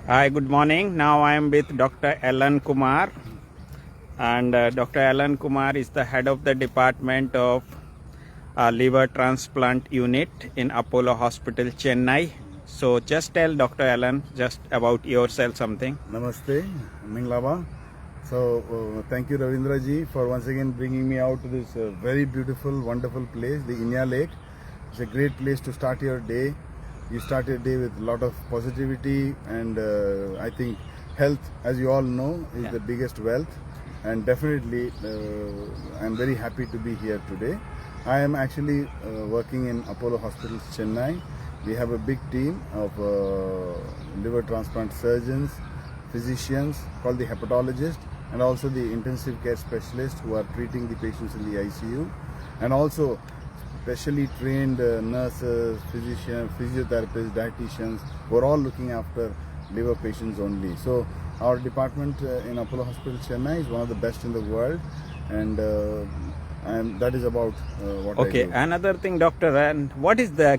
Hi, good morning. Now I am with Dr. Alan Kumar, and Dr. Alan Kumar is the head of the department of liver transplant unit in Apollo Hospital, Chennai. So just tell Dr. Alan just about yourself something. Namaste, Minglaba. So thank you Ravindra ji for once again bringing me out to this very beautiful, wonderful place, the Inya Lake. It's a great place to start your day. You start your day with a lot of positivity, and I think health, as you all know, is the biggest wealth. And definitely I'm very happy to be here today. I am actually working in Apollo Hospitals, Chennai. We have a big team of liver transplant surgeons, physicians called the hepatologist, and also the intensive care specialists who are treating the patients in the ICU, and also specially trained nurses, physicians, physiotherapists, dietitians, who are all looking after liver patients only. So our department in Apollo Hospital Chennai is one of the best in the world, and that is about what I do. Okay, another thing, doctor, and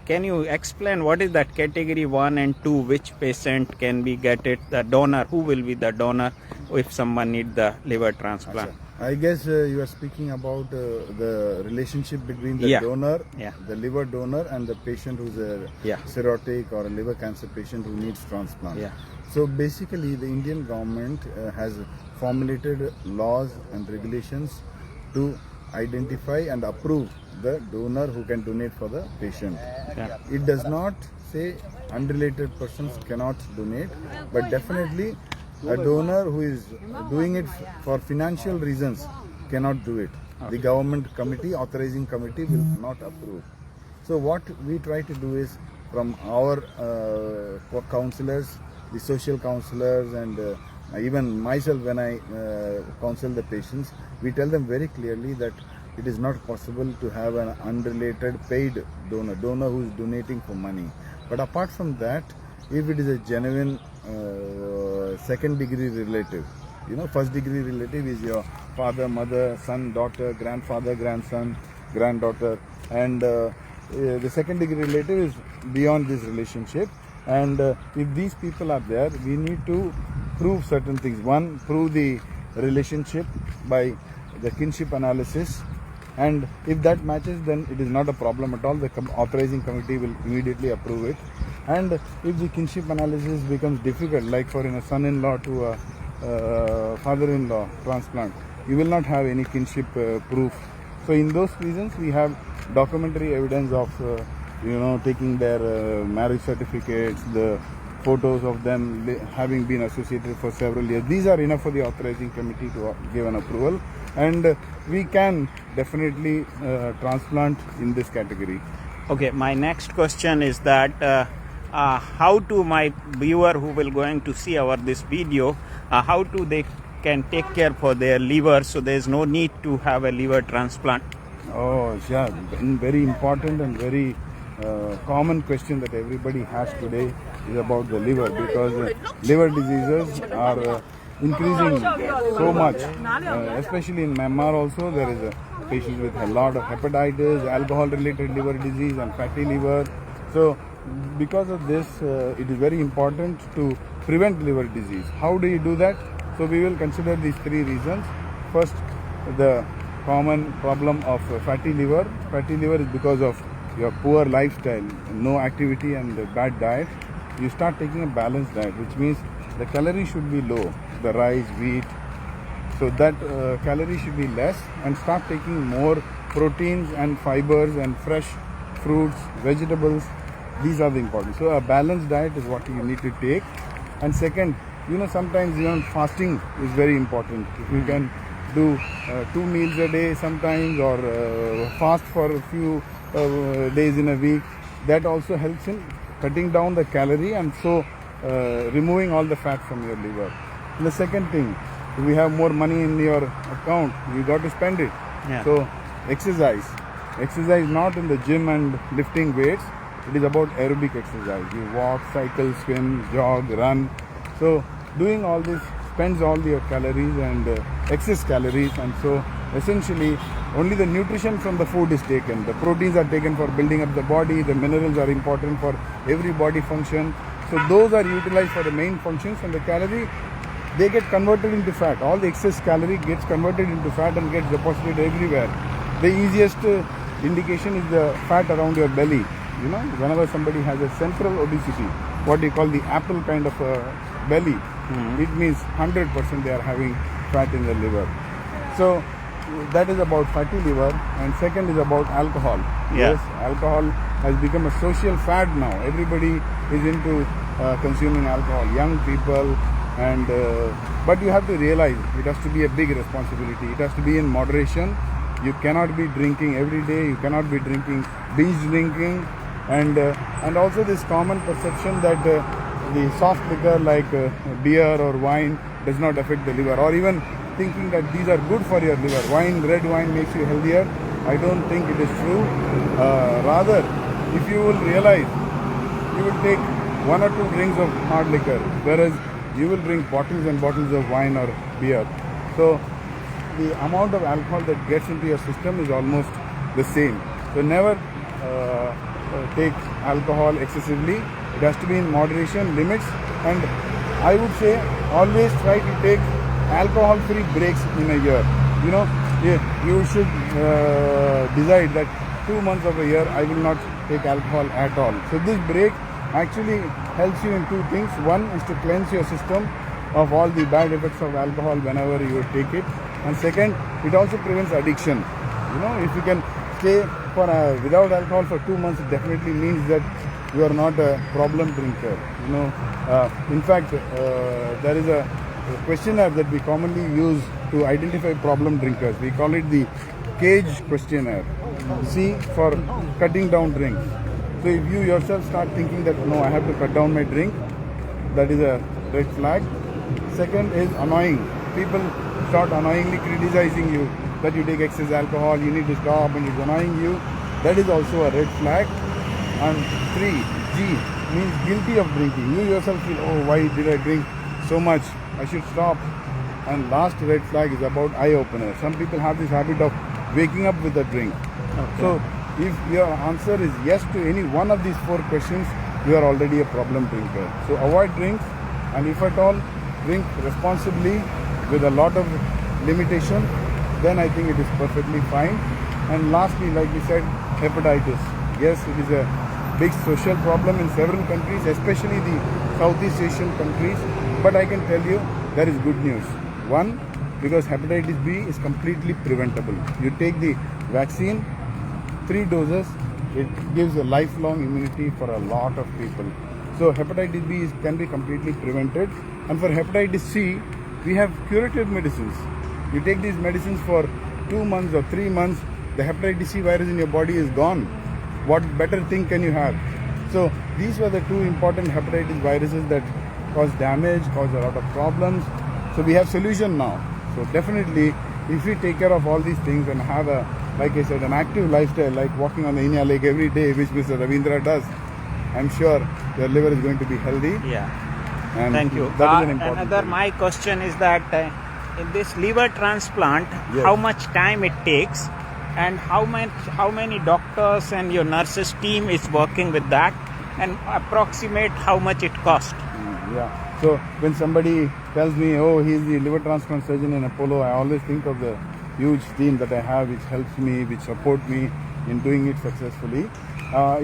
can you explain what is that category 1 and 2, which patient can be get it, the donor, who will be the donor if someone need the liver transplant? I guess you are speaking about the relationship between the donor, the liver donor, and the patient who's a cirrhotic or a liver cancer patient who needs transplant. So basically the Indian government has formulated laws and regulations to identify and approve the donor who can donate for the patient. It does not say unrelated persons cannot donate, but definitely a donor who is doing it for financial reasons cannot do it. The government committee, authorizing committee, will not approve. So what we try to do is, from our counselors, the social counselors, and even myself, when I counsel the patients, we tell them very clearly that it is not possible to have an unrelated paid donor who is donating for money. But apart from that, if it is a genuine second degree relative, first degree relative is your father, mother, son, daughter, grandfather, grandson, granddaughter, and the second degree relative is beyond this relationship. And if these people are there, we need to prove certain things. One, prove the relationship by the kinship analysis, and if that matches, then it is not a problem at all. The authorizing committee will immediately approve it. And if the kinship analysis becomes difficult, like for a son-in-law to a father-in-law transplant, you will not have any kinship proof. So in those reasons, we have documentary evidence of taking their marriage certificates, the photos of them having been associated for several years. These are enough for the authorizing committee to give an approval, and we can definitely transplant in this category. Okay, my next question is that how to my viewer who will going to see this video, how to they can take care for their liver, so there is no need to have a liver transplant? Oh yeah, very important and very common question that everybody has today is about the liver, because liver diseases are increasing so much, especially in Myanmar also. There is a patient with a lot of hepatitis, alcohol related liver disease, and fatty liver. So because of this, it is very important to prevent liver disease. How do you do that? So we will consider these three reasons. First, the common problem of fatty liver. Fatty liver is because of your poor lifestyle, no activity and bad diet. You start taking a balanced diet, which means the calorie should be low, the rice, wheat, so that calorie should be less, and start taking more proteins and fibers and fresh fruits, vegetables. These are the important. So a balanced diet is what you need to take. And second, sometimes fasting is very important. If you can do 2 meals a day sometimes, or fast for a few days in a week, that also helps in cutting down the calorie and so removing all the fat from your liver. And the second thing, if you have more money in your account, you got to spend it. So exercise not in the gym and lifting weights. It is about aerobic exercise. You walk, cycle, swim, jog, run. So doing all this spends all your calories and excess calories, and so essentially only the nutrition from the food is taken. The proteins are taken for building up the body, the minerals are important for every body function. So those are utilized for the main functions, and the calorie, they get converted into fat. All the excess calorie gets converted into fat and gets deposited everywhere. The easiest indication is the fat around your belly. You know, whenever somebody has a central obesity, what you call the apple kind of belly, it means 100% they are having fat in the liver. So that is about fatty liver. And second is about alcohol. Yes, alcohol has become a social fad now. Everybody is into consuming alcohol, young people, and but you have to realize it has to be a big responsibility. It has to be in moderation. You cannot be drinking every day. You cannot be drinking, binge drinking, and also this common perception that the soft liquor like beer or wine does not affect the liver, or even thinking that these are good for your liver. Wine, red wine makes you healthier. I don't think it is true. Rather, if you will realize, you will take 1 or 2 drinks of hard liquor, whereas you will drink bottles and bottles of wine or beer. So the amount of alcohol that gets into your system is almost the same. So never take alcohol excessively. It has to be in moderation, limits, and I would say always try to take alcohol-free breaks in a year. You know, you should decide that 2 months of a year I will not take alcohol at all. So this break actually helps you in 2 things. One is to cleanse your system of all the bad effects of alcohol whenever you take it, and second, it also prevents addiction. You know, if you can stay for without alcohol for 2 months, it definitely means that you are not a problem drinker. You know, in fact, there is a questionnaire that we commonly use to identify problem drinkers. We call it the CAGE questionnaire. C for cutting down drinks. So if you yourself start thinking that no, I have to cut down my drink, that is a red flag. Second is annoying. People start annoyingly criticizing you that you take excess alcohol, you need to stop, and it's annoying you. That is also a red flag. And 3, G, means guilty of drinking. You yourself feel, oh, why did I drink so much? I should stop. And last red flag is about eye opener. Some people have this habit of waking up with a drink. Okay. So if your answer is yes to any one of these 4 questions, you are already a problem drinker. So avoid drinks, and if at all, drink responsibly with a lot of limitation, then I think it is perfectly fine. And lastly, like we said, hepatitis. Yes, it is a big social problem in several countries, especially the Southeast Asian countries. But I can tell you, there is good news. One, because hepatitis B is completely preventable. You take the vaccine, 3 doses, it gives a lifelong immunity for a lot of people. So hepatitis B can be completely prevented. And for hepatitis C, we have curative medicines. You take these medicines for 2 months or 3 months, the hepatitis C virus in your body is gone. What better thing can you have? So these were the 2 important hepatitis viruses that cause damage, cause a lot of problems. So we have solution now. So definitely, if we take care of all these things and have a, like I said, an active lifestyle, like walking on the Inya Lake every day, which Mr. Ravindra does, I'm sure your liver is going to be healthy. Yeah. And thank you. That is an important another thing. My question is that in this liver transplant, Yes. how much time it takes, and how many doctors and your nurses team is working with that, and approximate how much it costs? Yeah. So when somebody tells me, oh, he's the liver transplant surgeon in Apollo, I always think of the huge team that I have, which helps me, which support me in doing it successfully.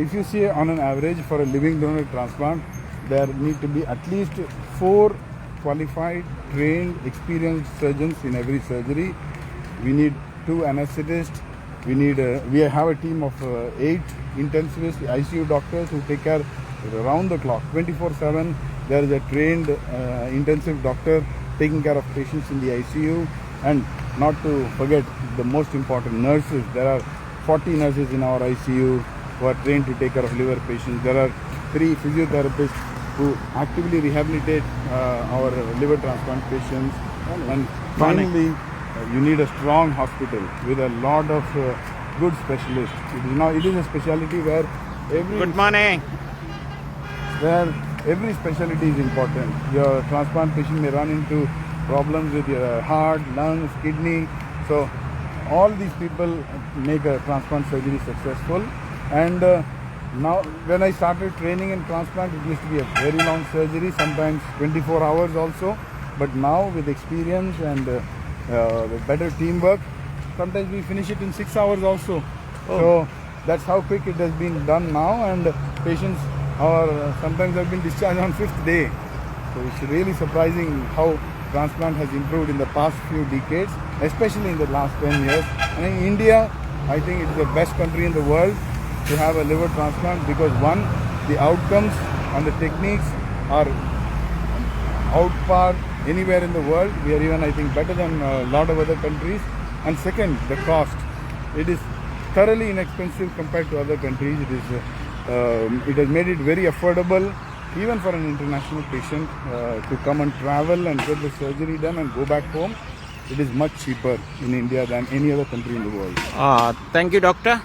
If you see on an average for a living donor transplant, there need to be at least 4 qualified, trained, experienced surgeons in every surgery. We need 2 anesthetists. We have a team of 8 intensivists, ICU doctors who take care around the clock, 24/7. There is a trained intensive doctor taking care of patients in the ICU, and not to forget the most important, nurses. There are 40 nurses in our ICU who are trained to take care of liver patients. There are 3 physiotherapists who actively rehabilitate our liver transplant patients. And finally, you need a strong hospital with a lot of good specialists. It is a specialty where Good morning. every specialty is important. Your transplant patient may run into problems with your heart, lungs, kidney. So all these people make a transplant surgery successful. And Now, when I started training in transplant, it used to be a very long surgery, sometimes 24 hours also. But now, with experience and with better teamwork, sometimes we finish it in 6 hours also. So that's how quick it has been done now, and patients are sometimes have been discharged on 5th day. So it's really surprising how transplant has improved in the past few decades, especially in the last 10 years. And in India, I think it's the best country in the world to have a liver transplant because one, the outcomes and the techniques are outpar anywhere in the world. We are even, I think, better than a lot of other countries. And second, the cost. It is thoroughly inexpensive compared to other countries. It has made it very affordable even for an international patient to come and travel and get the surgery done and go back home. It is much cheaper in India than any other country in the world. Thank you, doctor.